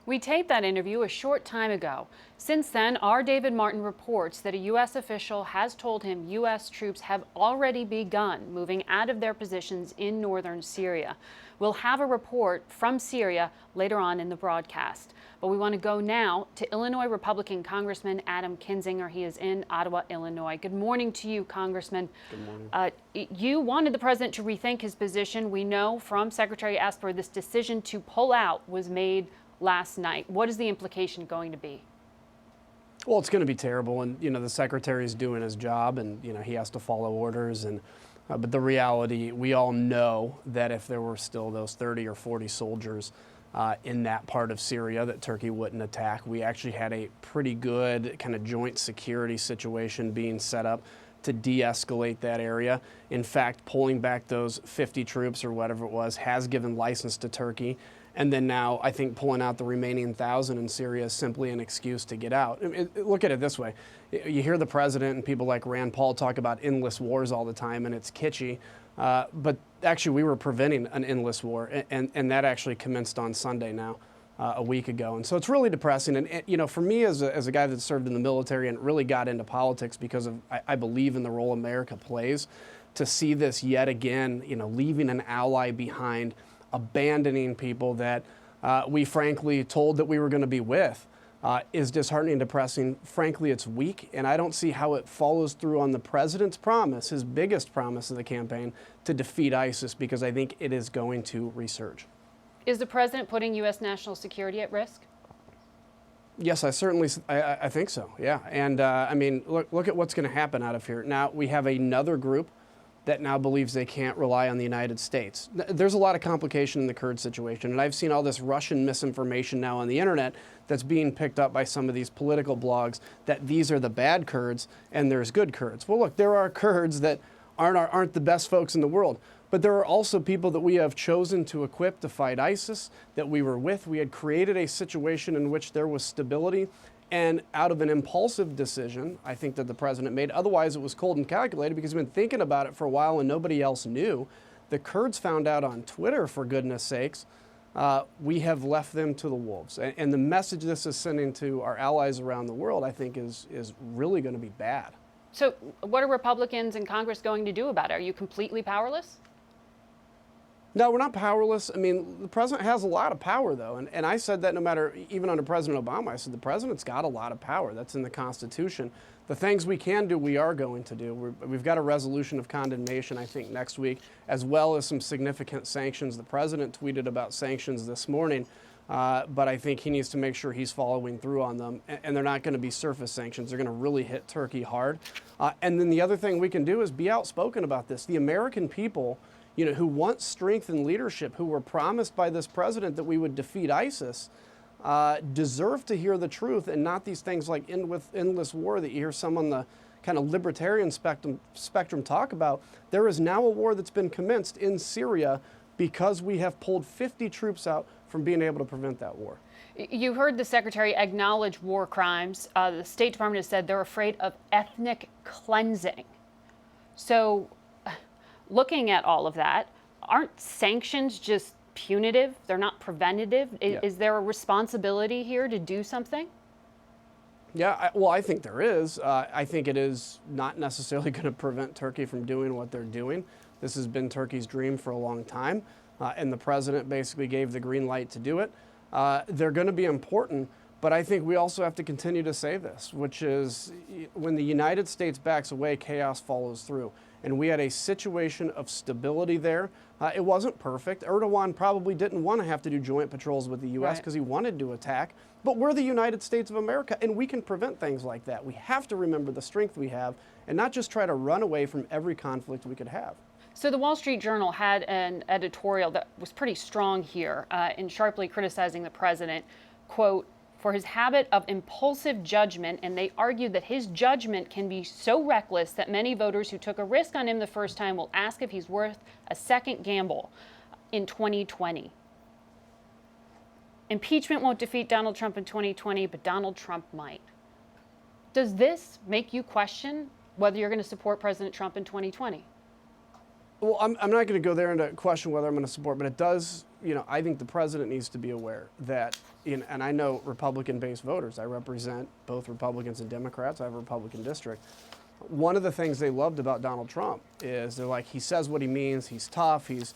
We taped that interview a short time ago. Since then, our David Martin reports that a U.S. official has told him U.S. troops have already begun moving out of their positions in northern Syria. We'll have a report from Syria later on in the broadcast. But we want to go now to Illinois Republican Congressman Adam Kinzinger. He is in Ottawa, Illinois. Good morning to you, Congressman. Good morning. You wanted the president to rethink his position. We know from Secretary Esper this decision to pull out was made last night. What is the implication going to be? Well, it's going to be terrible, and the secretary is doing his job, and he has to follow orders. And but the reality, we all know that if there were still those 30 or 40 soldiers in that part of Syria, that Turkey wouldn't attack. We actually had a pretty good kind of joint security situation being set up to de-escalate that area. In fact, pulling back those 50 troops or whatever it was has given license to Turkey. And then now I think pulling out the remaining 1,000 in Syria is simply an excuse to get out. Look at it this way. You hear the president and people like Rand Paul talk about endless wars all the time, and it's kitschy. But actually, we were preventing an endless war, and that actually commenced on Sunday now, a week ago. And so it's really depressing. And for me, as a guy that served in the military and really got into politics because of I believe in the role America plays, to see this yet again, leaving an ally behind, abandoning people that we frankly told that we were going to be with is disheartening, depressing. Frankly, it's weak, and I don't see how it follows through on the president's promise, his biggest promise of the campaign, to defeat ISIS, because I think it is going to resurge. Is the president putting U.S. national security at risk? Yes, I think so, yeah. And look at what's going to happen out of here. Now, we have another group that now believes they can't rely on the United States. There's a lot of complication in the Kurd situation, and I've seen all this Russian misinformation now on the internet that's being picked up by some of these political blogs that these are the bad Kurds and there's good Kurds. Well, look, there are Kurds that aren't the best folks in the world, but there are also people that we have chosen to equip to fight ISIS, that we were with. We had created a situation in which there was stability. And out of an impulsive decision, I think that the president made, otherwise it was cold and calculated because he's been thinking about it for a while and nobody else knew. The Kurds found out on Twitter, for goodness sakes. We have left them to the wolves. And the message this is sending to our allies around the world, I think, is really going to be bad. So what are Republicans in Congress going to do about it? Are you completely powerless? No, we're not powerless. I mean, the president has a lot of power, though. And I said that no matter, even under President Obama, I said the president's got a lot of power. That's in the Constitution. The things we can do, we are going to do. We've got a resolution of condemnation, I think, next week, as well as some significant sanctions. The president tweeted about sanctions this morning, but I think he needs to make sure he's following through on them. And they're not going to be surface sanctions. They're going to really hit Turkey hard. And then the other thing we can do is be outspoken about this. The American people, who want strength and leadership, who were promised by this president that we would defeat ISIS, deserve to hear the truth and not these things like endless war that you hear some on the kind of libertarian spectrum talk about. There is now a war that's been commenced in Syria because we have pulled 50 troops out from being able to prevent that war. You heard the secretary acknowledge war crimes. The State Department has said they're afraid of ethnic cleansing. So, looking at all of that, aren't sanctions just punitive? They're not preventative? Yeah. Is there a responsibility here to do something? Yeah, I think there is. I think it is not necessarily going to prevent Turkey from doing what they're doing. This has been Turkey's dream for a long time, and the president basically gave the green light to do it. They're going to be important, but I think we also have to continue to say this, which is when the United States backs away, chaos follows through. And we had a situation of stability there. It wasn't perfect. Erdogan probably didn't want to have to do joint patrols with the U.S. because he wanted to attack. But we're the United States of America, and we can prevent things like that. We have to remember the strength we have and not just try to run away from every conflict we could have. So the Wall Street Journal had an editorial that was pretty strong here in sharply criticizing the president, quote, for his habit of impulsive judgment, and they argued that his judgment can be so reckless that many voters who took a risk on him the first time will ask if he's worth a second gamble in 2020. Impeachment won't defeat Donald Trump in 2020, but Donald Trump might. Does this make you question whether you're going to support President Trump in 2020? Well, I'm not going to go there and question whether I'm going to support, but it does, I think the president needs to be aware that, and I know Republican-based voters. I represent both Republicans and Democrats. I have a Republican district. One of the things they loved about Donald Trump is they're like, he says what he means, he's tough, he's,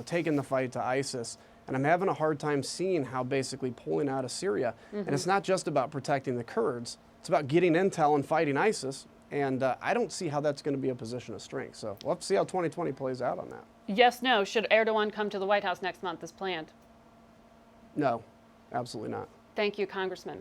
taking the fight to ISIS. And I'm having a hard time seeing how basically pulling out of Syria, and it's not just about protecting the Kurds, it's about getting intel and fighting ISIS. And I don't see how that's going to be a position of strength. So we'll have to see how 2020 plays out on that. Yes, no. Should Erdogan come to the White House next month as planned? No, absolutely not. Thank you, Congressman.